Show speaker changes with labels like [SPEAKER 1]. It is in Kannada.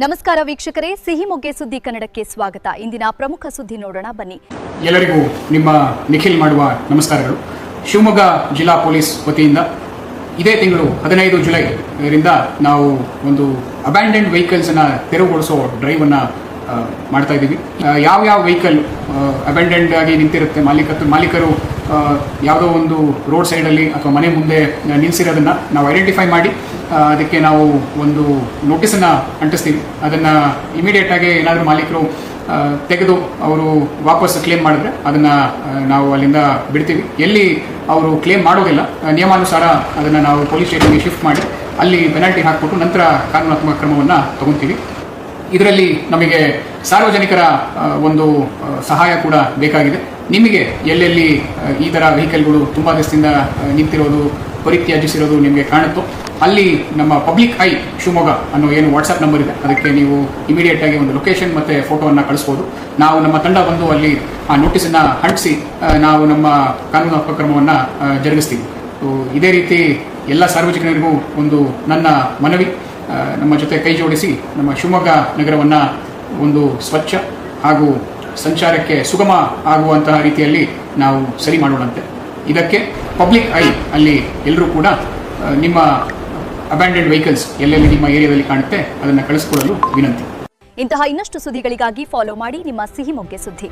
[SPEAKER 1] ನಮಸ್ಕಾರ ವೀಕ್ಷಕರೇ, ಸಿಹಿ ಮೊಗ್ಗೆ ಸುದ್ದಿ ಕನ್ನಡಕ್ಕೆ ಸ್ವಾಗತ. ಇಂದಿನ ಪ್ರಮುಖ ಸುದ್ದಿ ನೋಡೋಣ ಬನ್ನಿ.
[SPEAKER 2] ಎಲ್ಲರಿಗೂ ನಿಮ್ಮ ನಿಖಿಲ್ ಮಾಡುವ ನಮಸ್ಕಾರಗಳು. ಶಿವಮೊಗ್ಗ ಜಿಲ್ಲಾ ಪೊಲೀಸ್ ವತಿಯಿಂದ ಇದೇ ತಿಂಗಳು 15 ಜುಲೈರಿಂದ ನಾವು ಒಂದು ಅಬ್ಯಾಂಡೆಂಡ್ ವೆಹಿಕಲ್ಸ್ ಅನ್ನ ತೆರವುಗೊಳಿಸೋ ಡ್ರೈವ್ ಅನ್ನ ಮಾಡ್ತಾ ಇದ್ದೀವಿ. ಯಾವ ವೆಹಿಕಲ್ ಅಬ್ಯಾಂಡೆಂಡ್ ಆಗಿ ನಿಂತಿರುತ್ತೆ, ಮಾಲೀಕರು ಯಾವುದೋ ಒಂದು ರೋಡ್ ಸೈಡಲ್ಲಿ ಅಥವಾ ಮನೆ ಮುಂದೆ ನಿಲ್ಲಿಸಿರೋದನ್ನ ನಾವು ಐಡೆಂಟಿಫೈ ಮಾಡಿ ಅದಕ್ಕೆ ನಾವು ಒಂದು ನೋಟಿಸನ್ನು ಅಂಟಿಸ್ತೀವಿ. ಅದನ್ನು ಇಮಿಡಿಯೇಟ್ ಆಗಿ ಏನಾದರೂ ಮಾಲೀಕರು ತೆಗೆದು ಅವರು ವಾಪಸ್ ಕ್ಲೇಮ್ ಮಾಡಿದ್ರೆ ಅದನ್ನು ನಾವು ಅಲ್ಲಿಂದ ಬಿಡ್ತೀವಿ. ಎಲ್ಲಿ ಅವರು ಕ್ಲೇಮ್ ಮಾಡೋದಿಲ್ಲ, ನಿಯಮಾನುಸಾರ ಅದನ್ನು ನಾವು ಪೊಲೀಸ್ ಸ್ಟೇಷನ್ಗೆ ಶಿಫ್ಟ್ ಮಾಡಿ ಅಲ್ಲಿ ಪೆನಾಲ್ಟಿ ಹಾಕಿಬಿಟ್ಟು ನಂತರ ಕಾನೂನಾತ್ಮಕ ಕ್ರಮವನ್ನು ತಗೊತೀವಿ. ಇದರಲ್ಲಿ ನಮಗೆ ಸಾರ್ವಜನಿಕರ ಒಂದು ಸಹಾಯ ಕೂಡ ಬೇಕಾಗಿದೆ. ನಿಮಗೆ ಎಲ್ಲೆಲ್ಲಿ ಈ ಥರ ವೆಹಿಕಲ್ಗಳು ತುಂಬ ದಿವಸದಿಂದ ನಿಂತಿರೋದು, ಪರಿತ್ಯಾಜಿಸಿರೋದು ನಿಮಗೆ ಕಾಣುತ್ತೋ ಅಲ್ಲಿ ನಮ್ಮ ಪಬ್ಲಿಕ್ ಐ ಶಿವಮೊಗ್ಗ ಅನ್ನೋ ಏನು ವಾಟ್ಸಪ್ ನಂಬರ್ ಇದೆ ಅದಕ್ಕೆ ನೀವು ಇಮಿಡಿಯೇಟ್ ಆಗಿ ಒಂದು ಲೊಕೇಶನ್ ಮತ್ತು ಫೋಟೋವನ್ನು ಕಳಿಸ್ಬೋದು. ನಾವು ನಮ್ಮ ತಂಡ ಬಂದು ಅಲ್ಲಿ ಆ ನೋಟಿಸನ್ನು ಅಂಟಿಸಿ ನಾವು ನಮ್ಮ ಕಾನೂನಾತ್ಮಕ ಕ್ರಮವನ್ನು ಜರುಗಿಸ್ತೀವಿ. ಇದೇ ರೀತಿ ಎಲ್ಲ ಸಾರ್ವಜನಿಕರಿಗೂ ಒಂದು ನನ್ನ ಮನವಿ, ನಮ್ಮ ಜೊತೆ ಕೈ ಜೋಡಿಸಿ ನಮ್ಮ ಶಿವಮೊಗ್ಗ ನಗರವನ್ನು ಒಂದು ಸ್ವಚ್ಛ ಹಾಗೂ ಸಂಚಾರಕ್ಕೆ ಸುಗಮ ಆಗುವಂತಹ ರೀತಿಯಲ್ಲಿ ನಾವು ಸರಿ ಮಾಡೋಣಂತೆ. ಇದಕ್ಕೆ ಪಬ್ಲಿಕ್ ಐ ಅಲ್ಲಿ ಎಲ್ಲರೂ ಕೂಡ ನಿಮ್ಮ ಅಬ್ಯಾಂಡೆಂಡ್ ವೆಹಿಕಲ್ಸ್ ಎಲ್ಲೆಲ್ಲಿ ನಿಮ್ಮ ಏರಿಯಾದಲ್ಲಿ ಕಾಣುತ್ತೆ ಅದನ್ನು ಕಳಿಸ್ಕೊಡಲು ವಿನಂತಿ.
[SPEAKER 1] ಇಂತಹ ಇನ್ನಷ್ಟು ಸುದ್ದಿಗಳಿಗಾಗಿ ಫಾಲೋ ಮಾಡಿ ನಿಮ್ಮ ಸಿಹಿ ಮೊಗ್ಗೆ ಸುದ್ದಿ.